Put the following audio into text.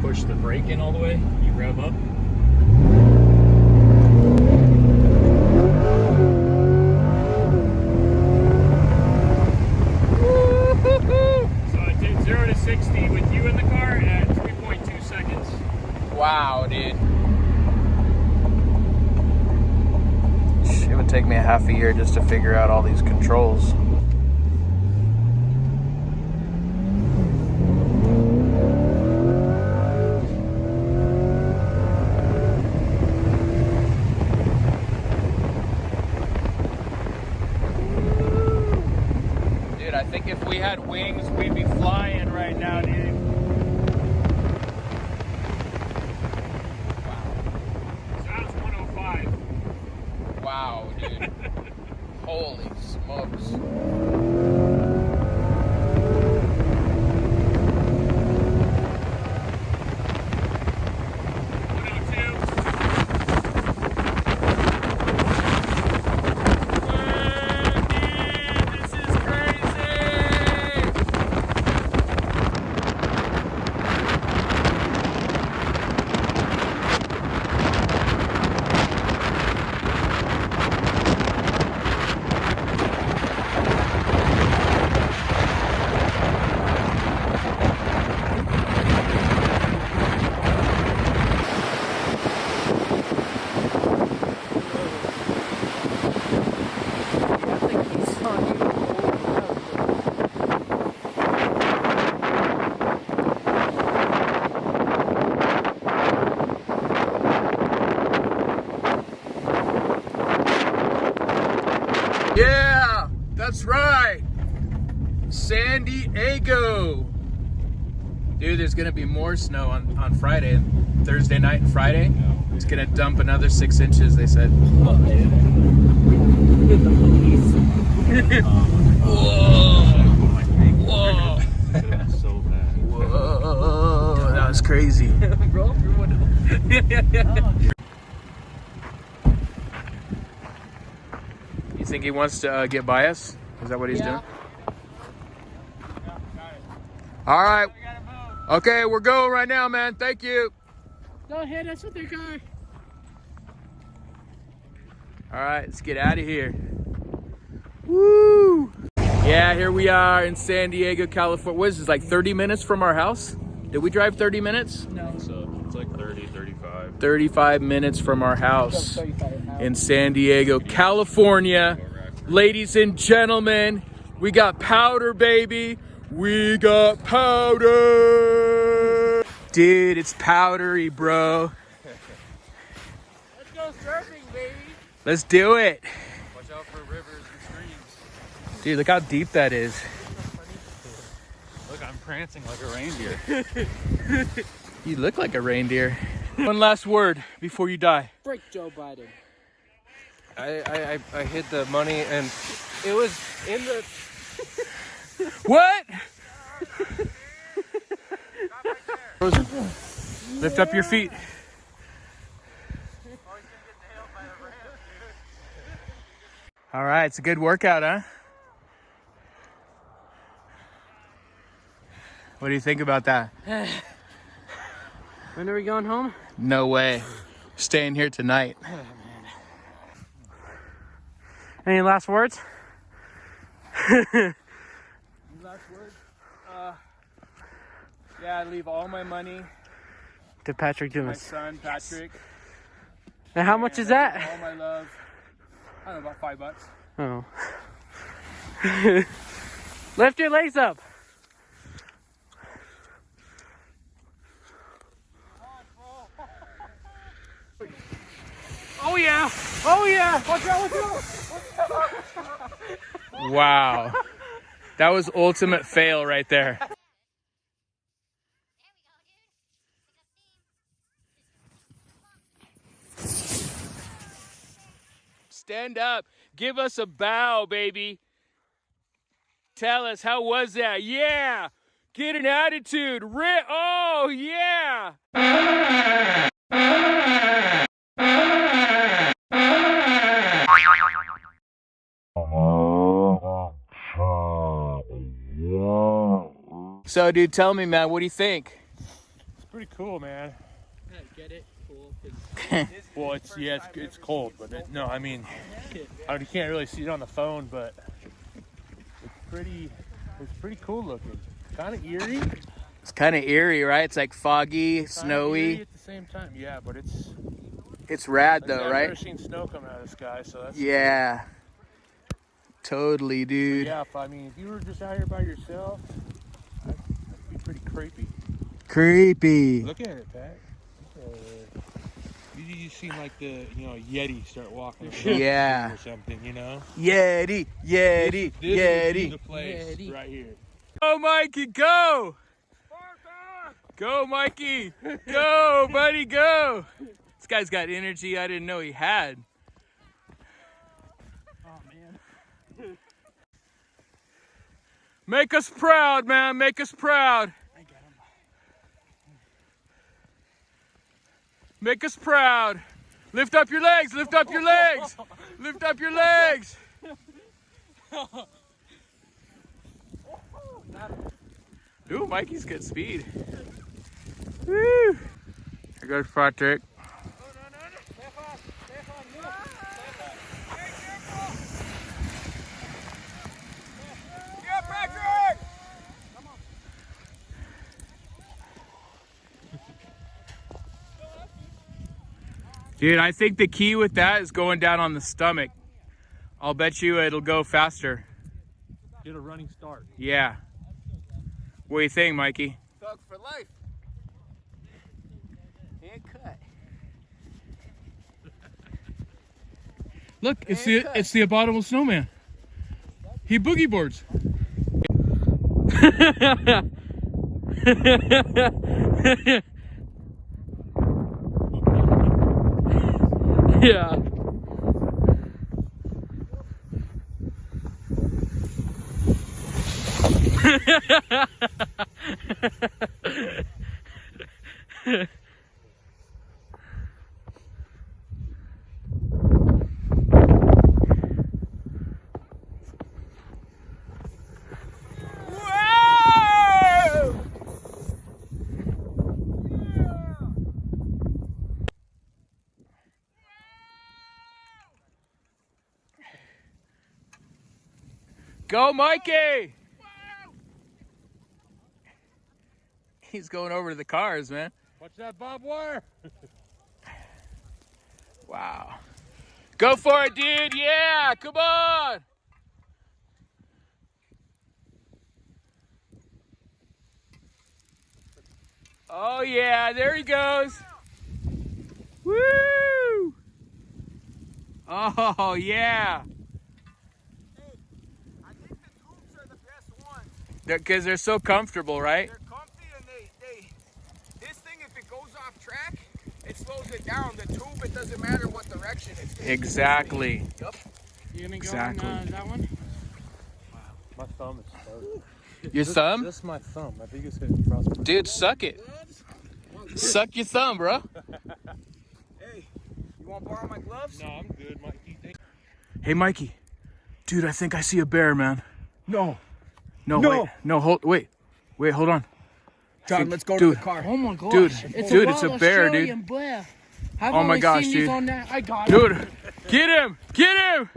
push the brake in all the way, you rev up. So it did 0 to 60 with you in the car at 3.2 seconds. Wow, dude. It would take me a half a year just to figure out all these controls. Dude, I think if we had wings, we'd be flying right now, dude. Sounds 105. Wow, dude. Holy smokes. 102. This is crazy. Yeah, that's right. San Diego. Dude, there's gonna be more snow on Friday, Thursday night and Friday. It's gonna dump another 6 inches, they said. Look at the police. Whoa. Whoa. So bad. Whoa. That was crazy. Roll up your window. You think he wants to get by us? Is that what he's doing? All right. Okay, we're going right now, man. Thank you. Don't hit us with your car. All right, let's get out of here. Woo! Yeah, here we are in San Diego, California. What is this, like 30 minutes from our house? Did we drive 30 minutes? No. So it's like 30, 35. 35 minutes from our house in San Diego, California. Ladies and gentlemen, we got powder, baby. We got powder. Dude, it's powdery, bro. Let's go surfing, baby. Let's do it. Watch out for rivers and streams. Dude, look how deep that is. Look, I'm prancing like a reindeer. You look like a reindeer. One last word before you die. Break Joe Biden. I hid the money and it was in the... What? Lift up your feet. All right, it's a good workout, huh? What do you think about that? When are we going home? No way. Staying here tonight. Any last words? Last word? Yeah, I leave all my money To Patrick to my Dumas. son, Patrick. And how much is All that? my love. I don't know, about $5. Oh. Lift your legs up. Oh yeah! Oh yeah! Watch out! Watch out! Wow. That was ultimate fail right there. Stand up. Give us a bow, baby. Tell us, how was that? Yeah. Get an attitude. Oh, yeah. So, dude, tell me, man, what do you think? pretty cool, man. Get it? Cool. Well, it's cold, but no, I mean, you can't really see it on the phone, but it's pretty cool looking. Kind of eerie. It's kind of eerie, right? It's like foggy, Eerie snowy. at the same time. Yeah, but It's rad though, I've right? never seen snow coming out of the sky, so that's Yeah. Totally, dude. yeah. If you were just out here by yourself, that'd be pretty creepy. Creepy. Look at it, Pat. You seem like the Yeti start walking around Yeah. or something, Yeti, Yeti, This would be Yeti. the place Yeti. right here. Go, Mikey, go! Go, Mikey! Go, buddy, go! This guy's got energy I didn't know he had. Oh, man. Make us proud, man. Make us proud. I got him. Make us proud. Lift up your legs. Lift up your legs. Lift up your legs. Ooh, Mikey's got speed. Woo. Here goes Patrick. Dude, I think the key with that is going down on the stomach. I'll bet you it'll go faster. Get a running start. Yeah. What do you think, Mikey? Thug for life. Hand cut. Look, it's the abominable snowman. He boogie boards. Yeah. Go, Mikey! He's going over to the cars, man. Watch that barbed wire. Wow. Go for it, dude. Yeah, come on. Oh, yeah, there he goes. Woo! Oh, yeah. I think the tubes are the best ones. Because they're so comfortable, right? They're comfy and this thing, if it goes off track, it slows it down. The tube, it doesn't matter what direction it's in. Exactly. Yep. You gonna go Exactly. on that one? My thumb is exposed. Your thumb? This is my thumb. My biggest hit across my Dude, suck it. Suck your thumb, bro. Hey, you want to borrow my gloves? No, I'm good, Mikey. Hey, Mikey. Dude, I think I see a bear, man. No. No, No. wait. No, wait, hold on. John, let's go Dude. to the car. Oh my gosh. Dude, it's dude, it's a wild bear, Australian dude. bear. I've Oh my only gosh, seen dude. these on that. I got him. Dude, get him! Get him!